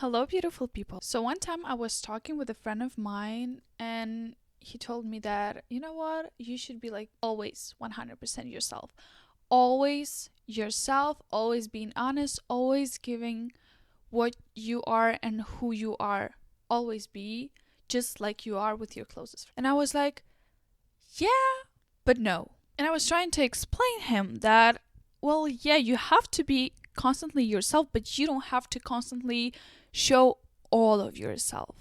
Hello, beautiful people. So, one time I was talking with a friend of mine, and he told me that, you know what, you should be like always 100% yourself. Always yourself, always being honest, always giving what you are and who you are. Always be just like you are with your closest friend. And I was like, yeah, but no. And I was trying to explain him that, well, yeah, you have to be constantly yourself, but you don't have to constantly show all of yourself.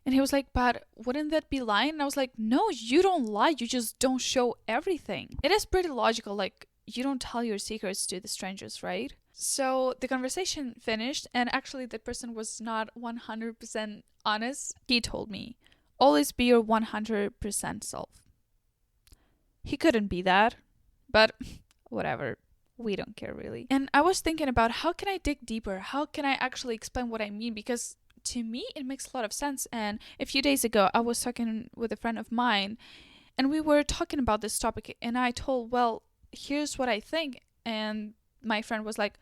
And he was like, but wouldn't that be lying? And I was like, no, you don't lie. You just don't show everything. It is pretty logical. Like, you don't tell your secrets to the strangers, right? So the conversation finished, and actually, the person was not 100% honest. He told me, always be your 100% self. He couldn't be that, but whatever. We don't care really. And I was thinking about how can I dig deeper? How can I actually explain what I mean? Because to me, it makes a lot of sense. And a few days ago, I was talking with a friend of mine, and we were talking about this topic. And I told, well, here's what I think. And my friend was like,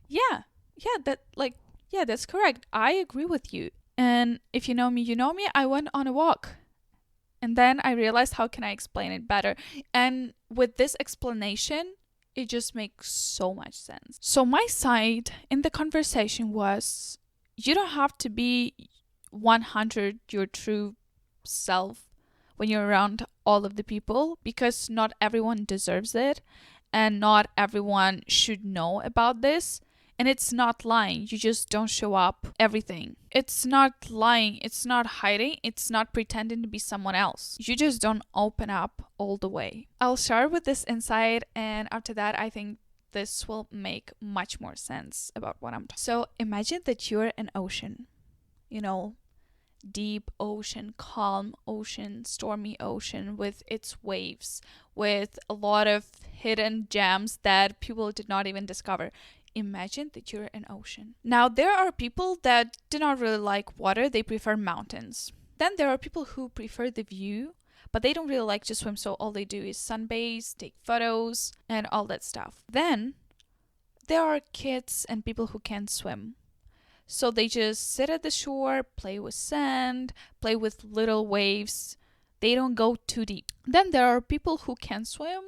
yeah, yeah, that's correct. I agree with you. And if you know me, you know me. I went on a walk. And then I realized, how can I explain it better? And with this explanation, it just makes so much sense. So, my side in the conversation was, you don't have to be 100 your true self when you're around all of the people, because not everyone deserves it and not everyone should know about this. And it's not lying, you just don't show up everything. It's not lying, it's not hiding, it's not pretending to be someone else. You just don't open up all the way. I'll start with this insight, and after that, I think this will make much more sense about what I'm talking. So imagine that you're an ocean, you know, deep ocean, calm ocean, stormy ocean with its waves, with a lot of hidden gems that people did not even discover. Imagine that you're an ocean. Now, there are people that do not really like water, they prefer mountains. Then there are people who prefer the view, but they don't really like to swim, so all they do is sunbathe, take photos, and all that stuff. Then there are kids and people who can't swim. So they just sit at the shore, play with sand, play with little waves. They don't go too deep. Then there are people who can swim,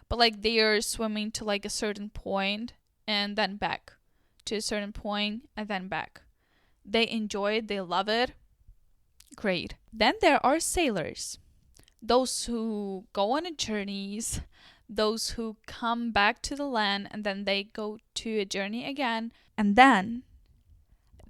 but like they are swimming to like a certain point and then back to a certain point and then back. They enjoy it, they love it. Great. Then there are sailors, those who go on journeys, those who come back to the land and then they go to a journey again. And then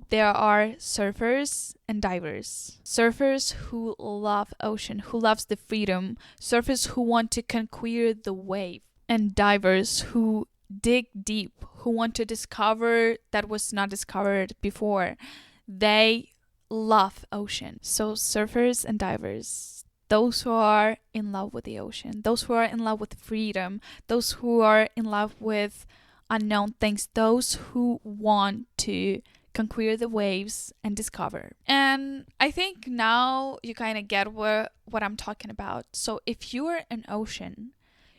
there are surfers and divers. Surfers who love ocean, who loves the freedom. Surfers who want to conquer the wave. And divers who dig deep, who want to discover that was not discovered before. They love ocean. So surfers and divers, those who are in love with the ocean, those who are in love with freedom, those who are in love with unknown things, those who want to conquer the waves and discover. And I think now you kind of get what I'm talking about. So if you're an ocean,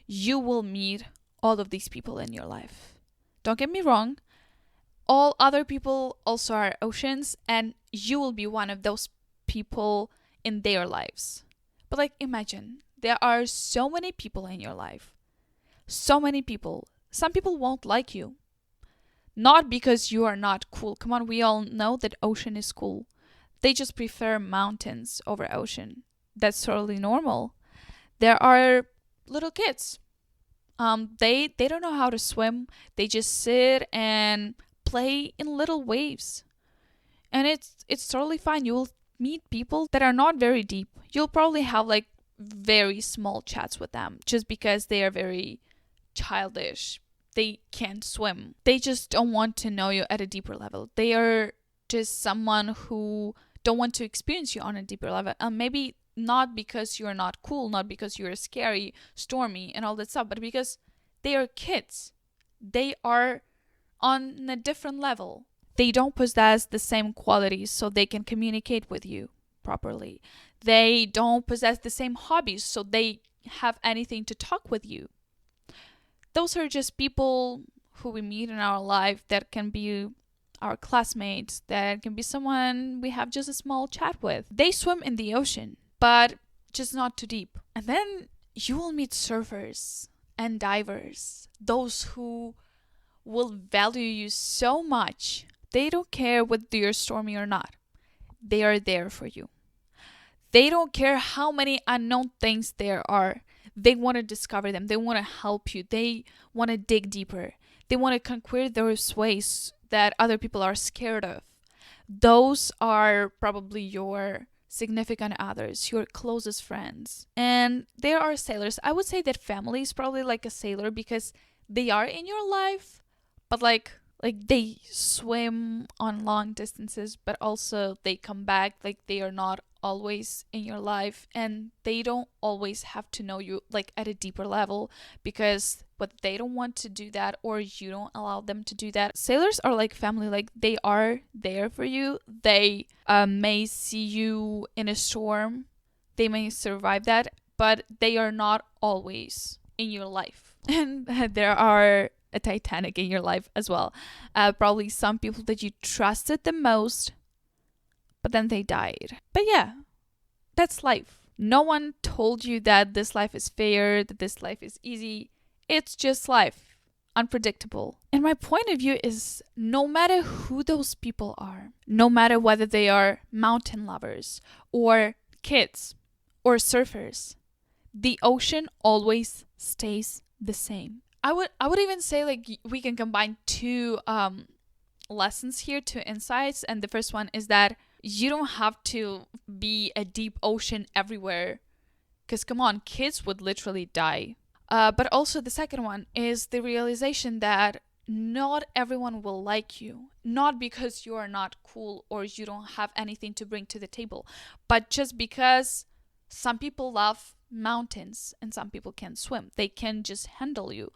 you will meet all of these people in your life. Don't get me wrong, all other people also are oceans, and you will be one of those people in their lives. But like, imagine there are so many people in your life. So many people. Some people won't like you. Not because you are not cool. Come on, we all know that ocean is cool. They just prefer mountains over ocean. That's totally normal. There are little kids. They don't know how to swim. They just sit and play in little waves. And it's totally fine. You will meet people that are not very deep. You'll probably have like very small chats with them just because they are very childish. They can't swim. They just don't want to know you at a deeper level. They are just someone who don't want to experience you on a deeper level. And maybe not because you're not cool, not because you're scary, stormy, and all that stuff, but because they are kids. They are on a different level. They don't possess the same qualities so they can communicate with you properly. They don't possess the same hobbies so they have anything to talk with you. Those are just people who we meet in our life that can be our classmates, that can be someone we have just a small chat with. They swim in the ocean, but just not too deep. And then you will meet surfers and divers, those who will value you so much. They don't care whether you're stormy or not. They are there for you. They don't care how many unknown things there are. They want to discover them. They want to help you. They want to dig deeper. They want to conquer those ways that other people are scared of. Those are probably your significant others, your closest friends. And there are sailors. I would say that family is probably like a sailor because they are in your life, but like they swim on long distances, but also they come back. Like they are not always in your life, and they don't always have to know you like at a deeper level, because what they don't want to do that, or you don't allow them to do that. Sailors are like family. Like they are there for you. They may see you in a storm, they may survive that, but they are not always in your life. And there are a Titanic in your life as well. Probably some people that you trusted the most, but then they died. But yeah, that's life. No one told you that this life is fair, that this life is easy. It's just life. Unpredictable. And my point of view is, no matter who those people are, no matter whether they are mountain lovers or kids or surfers, the ocean always stays the same. I would even say like we can combine two lessons here, two insights. And the first one is that you don't have to be a deep ocean everywhere, because come on, kids would literally die. But also the second one is the realization that not everyone will like you, not because you are not cool or you don't have anything to bring to the table, but just because some people love mountains and some people can't swim. They can just handle you.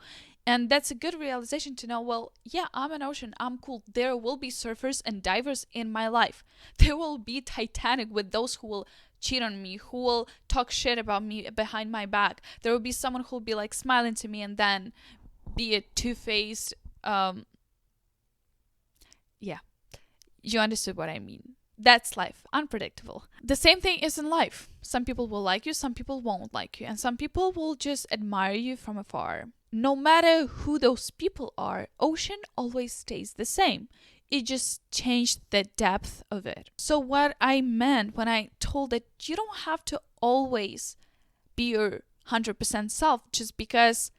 And that's a good realization to know, well, yeah, I'm an ocean, I'm cool. There will be surfers and divers in my life. There will be Titanic with those who will cheat on me, who will talk shit about me behind my back. There will be someone who will be like smiling to me and then be a two-faced, yeah, you understood what I mean. That's life, unpredictable. The same thing is in life. Some people will like you, some people won't like you, and some people will just admire you from afar. No matter who those people are, ocean always stays the same. It just changed the depth of it. So what I meant when I told that you don't have to always be your 100% self just because,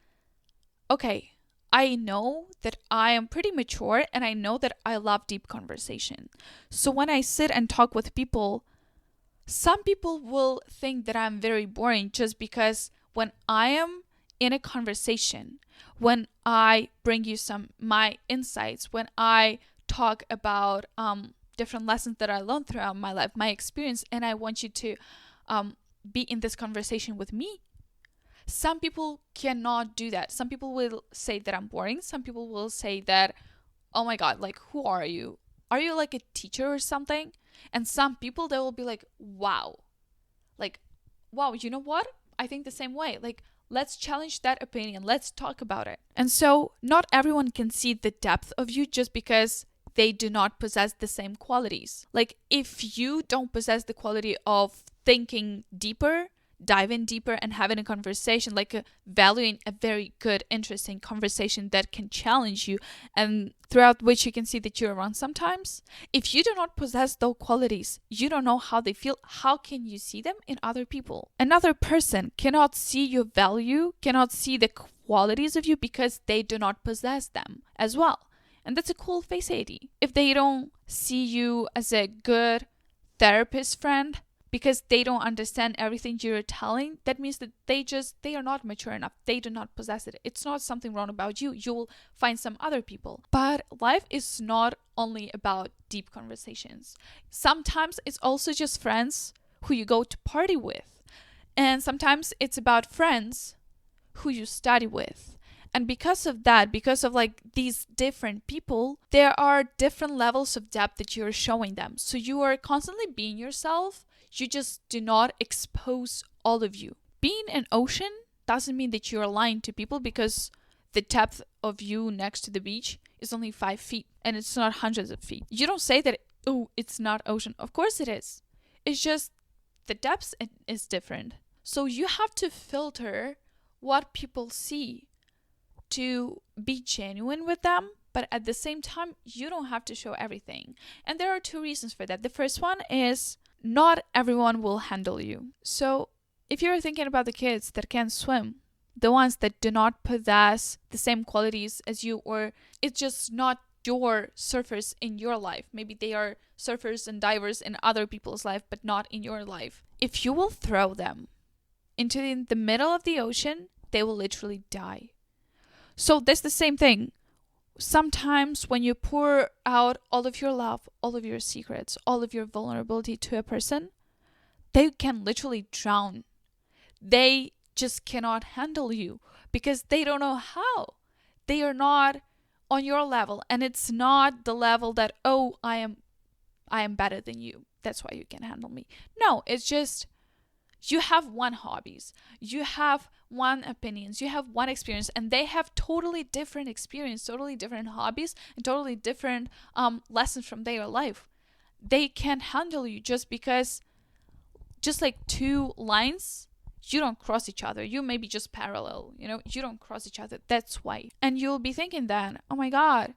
okay, I know that I am pretty mature and I know that I love deep conversation. So when I sit and talk with people, some people will think that I'm very boring just because when I am in a conversation, when I bring you my insights, when I talk about different lessons that I learned throughout my life, my experience, and I want you to be in this conversation with me, some people cannot do that. Some people will say that I'm boring. Some people will say that, oh my God, like, who are you? Are you like a teacher or something? And some people, they will be like, wow, you know what? I think the same way. Like, let's challenge that opinion. Let's talk about it. And so not everyone can see the depth of you just because they do not possess the same qualities. Like, if you don't possess the quality of thinking deeper, diving deeper and having a conversation, like valuing a very good, interesting conversation that can challenge you and throughout which you can see that you're wrong sometimes. If you do not possess those qualities, you don't know how they feel. How can you see them in other people? Another person cannot see your value, cannot see the qualities of you because they do not possess them as well. And that's a cool face ID. If they don't see you as a good therapist friend, because they don't understand everything you're telling, that means that they are not mature enough. They do not possess it. It's not something wrong about you. You'll find some other people. But life is not only about deep conversations. Sometimes it's also just friends who you go to party with. And sometimes it's about friends who you study with. And because of that, because of like these different people, there are different levels of depth that you're showing them. So you are constantly being yourself. You just do not expose all of you. Being an ocean doesn't mean that you're lying to people because the depth of you next to the beach, is only 5 feet and it's not hundreds of feet. You don't say that, oh, it's not ocean. Of course it is. It's just the depth is different. So you have to filter what people see to be genuine with them, but at the same time, you don't have to show everything. And there are 2 reasons for that. The first one is not everyone will handle you. So if you're thinking about the kids that can't swim, the ones that do not possess the same qualities as you, or it's just not your surfers in your life. Maybe they are surfers and divers in other people's life, but not in your life. If you will throw them into the middle of the ocean, they will literally die. So that's the same thing. Sometimes when you pour out all of your love, all of your secrets, all of your vulnerability to a person, they can literally drown. They just cannot handle you because they don't know how. They are not on your level, and it's not the level that, oh, I am better than you, that's why you can handle me. No, it's just you have one hobbies, you have one opinions, you have one experience, and they have totally different experience, totally different hobbies, and totally different lessons from their life. They can't handle you just because, just like 2 lines, you don't cross each other. You maybe just parallel, you don't cross each other. That's why. And you'll be thinking then, oh my God,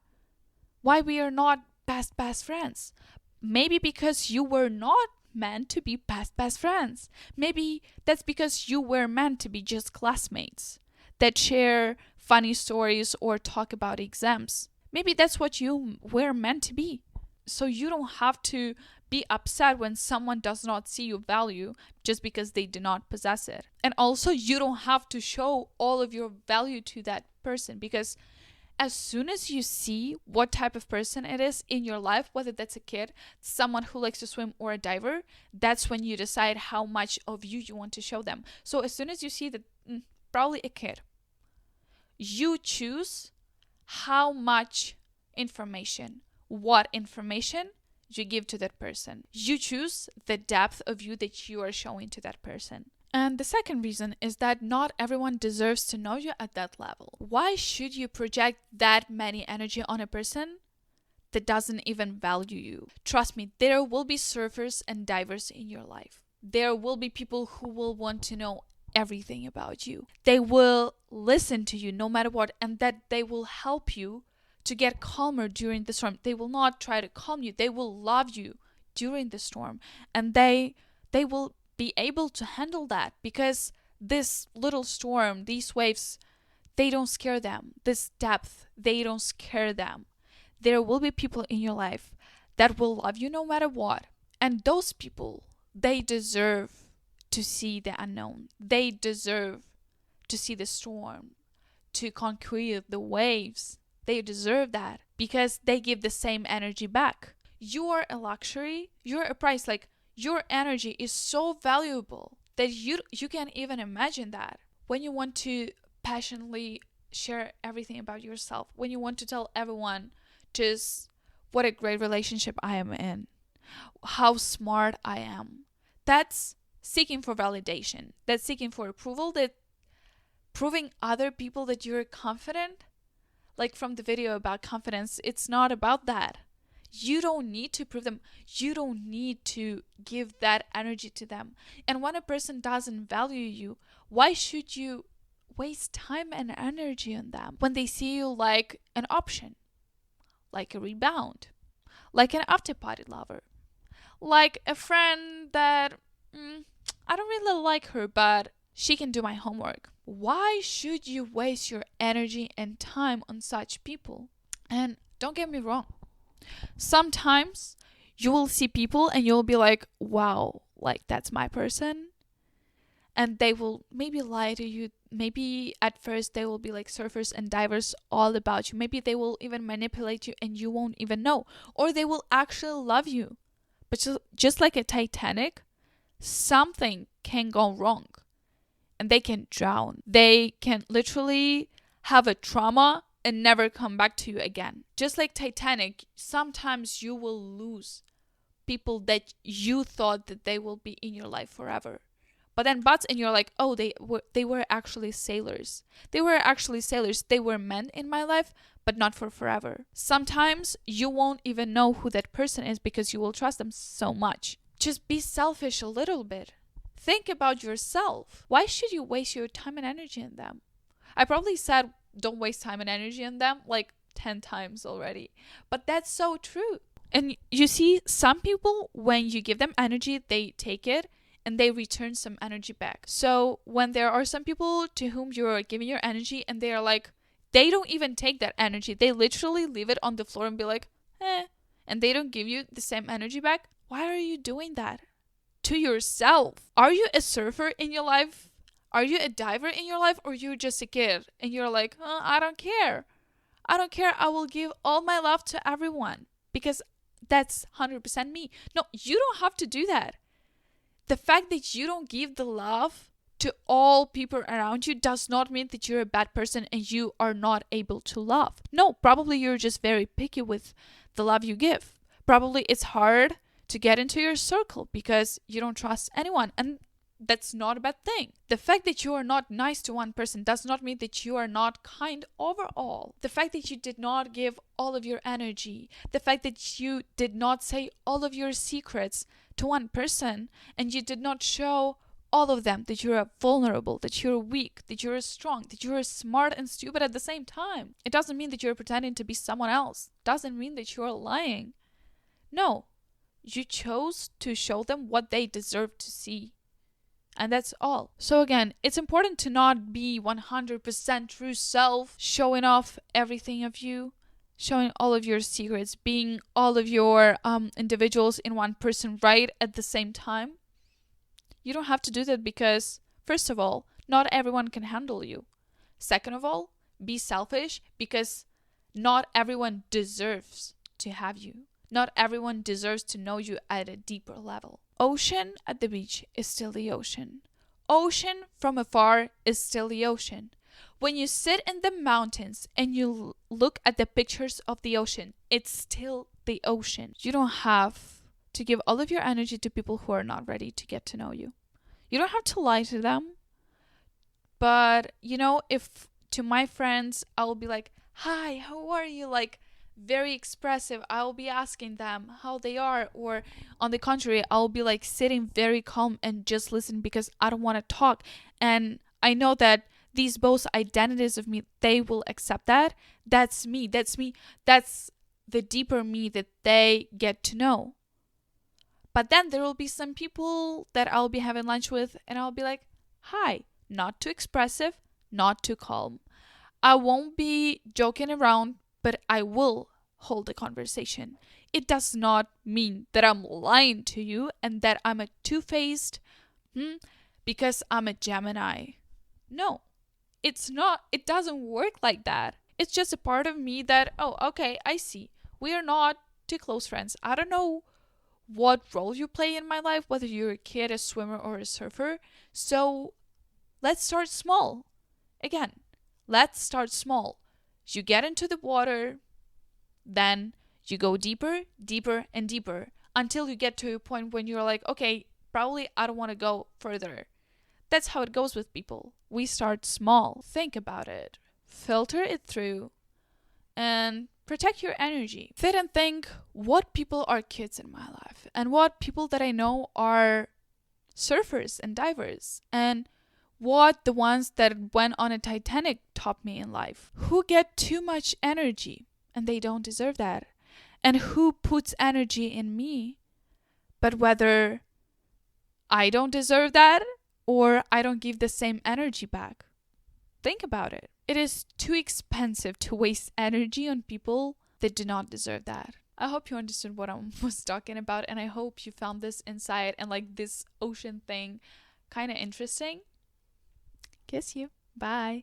why we are not best friends? Maybe because you were not meant to be best friends. Maybe that's because you were meant to be just classmates that share funny stories or talk about exams. Maybe that's what you were meant to be. So you don't have to be upset when someone does not see your value just because they do not possess it. And also, you don't have to show all of your value to that person, because as soon as you see what type of person it is in your life, whether that's a kid, someone who likes to swim, or a diver, that's when you decide how much of you want to show them. So as soon as you see that, probably a kid, you choose how much information, what information you give to that person. You choose the depth of you that you are showing to that person. And the second reason is that not everyone deserves to know you at that level. Why should you project that many energy on a person that doesn't even value you? Trust me, there will be surfers and divers in your life. There will be people who will want to know everything about you. They will listen to you no matter what, and that they will help you to get calmer during the storm. They will not try to calm you. They will love you during the storm. And they will be able to handle that, because this little storm, these waves, they don't scare them. This depth, they don't scare them. There will be people in your life that will love you no matter what. And those people, they deserve to see the unknown. They deserve to see the storm, to conquer the waves. They deserve that because they give the same energy back. You are a luxury. You're a price. Like, your energy is so valuable that you can't even imagine that. When you want to passionately share everything about yourself, when you want to tell everyone just what a great relationship I am in, how smart I am, that's seeking for validation. That's seeking for approval. That proving other people that you're confident. Like from the video about confidence, it's not about that. You don't need to prove them. You don't need to give that energy to them. And when a person doesn't value you, why should you waste time and energy on them when they see you like an option, like a rebound, like an after party lover, like a friend that I don't really like her, but she can do my homework? Why should you waste your energy and time on such people? And don't get me wrong, sometimes you will see people and you'll be like, wow, like that's my person. And they will maybe lie to you. Maybe at first they will be like surfers and divers all about you. Maybe they will even manipulate you and you won't even know. Or they will actually love you. But just like a Titanic, something can go wrong. And they can drown. They can literally have a trauma and never come back to you again. Just like Titanic, sometimes you will lose people that you thought that they will be in your life forever. But then buts, and you're like, oh, they were actually sailors. They were actually sailors. They were men in my life, but not for forever. Sometimes you won't even know who that person is because you will trust them so much. Just be selfish a little bit. Think about yourself. Why should you waste your time and energy on them? I probably said don't waste time and energy on them like 10 times already. But that's so true. And you see, some people, when you give them energy, they take it and they return some energy back. So when there are some people to whom you're giving your energy and they are like, they don't even take that energy. They literally leave it on the floor and be like, and they don't give you the same energy back. Why are you doing that to yourself? Are you a surfer in your life? Are you a diver in your life? Or you're just a kid and you're like, I don't care. I don't care. I will give all my love to everyone because that's 100% me. No, you don't have to do that. The fact that you don't give the love to all people around you does not mean that you're a bad person and you are not able to love. No, probably you're just very picky with the love you give. Probably it's hard to get into your circle because you don't trust anyone, and that's not a bad thing. The fact that you are not nice to one person does not mean that you are not kind overall. The fact that you did not give all of your energy, the fact that you did not say all of your secrets to one person and you did not show all of them, that you're vulnerable, that you're weak, that you're strong, that you're smart and stupid at the same time. It doesn't mean that you're pretending to be someone else. It doesn't mean that you're lying. No, you chose to show them what they deserve to see. And that's all. So again, it's important to not be 100% true self, showing off everything of you, showing all of your secrets, being all of your individuals in one person right at the same time. You don't have to do that because, first of all, not everyone can handle you. Second of all, be selfish because not everyone deserves to have you. Not everyone deserves to know you at a deeper level. Ocean at the beach is still the ocean. Ocean from afar is still the ocean. When you sit in the mountains and you look at the pictures of the ocean, it's still the ocean. You don't have to give all of your energy to people who are not ready to get to know you. You don't have to lie to them. But, if to my friends, I will be like, hi, how are you? Like, very expressive. I'll be asking them how they are, or on the contrary, I'll be like sitting very calm and just listen because I don't want to talk. And I know that these both identities of me, they will accept that. That's me. That's the deeper me that they get to know. But then there will be some people that I'll be having lunch with and I'll be like, hi, not too expressive, not too calm. I won't be joking around, but I will hold a conversation. It does not mean that I'm lying to you and that I'm a two-faced because I'm a Gemini. No, it's not. It doesn't work like that. It's just a part of me that, oh, okay, I see. We are not too close friends. I don't know what role you play in my life, whether you're a kid, a swimmer, or a surfer. So let's start small. Again, let's start small. You get into the water, then you go deeper, deeper, and deeper until you get to a point when you're like, okay, probably I don't want to go further. That's how it goes with people. We start small. Think about it. Filter it through and protect your energy. Sit and think what people are kids in my life and what people that I know are surfers and divers and what the ones that went on a Titanic taught me in life. Who get too much energy and they don't deserve that. And who puts energy in me, but whether I don't deserve that or I don't give the same energy back. Think about it. It is too expensive to waste energy on people that do not deserve that. I hope you understood what I was talking about, and I hope you found this insight and like this ocean thing kind of interesting. Kiss you. Bye.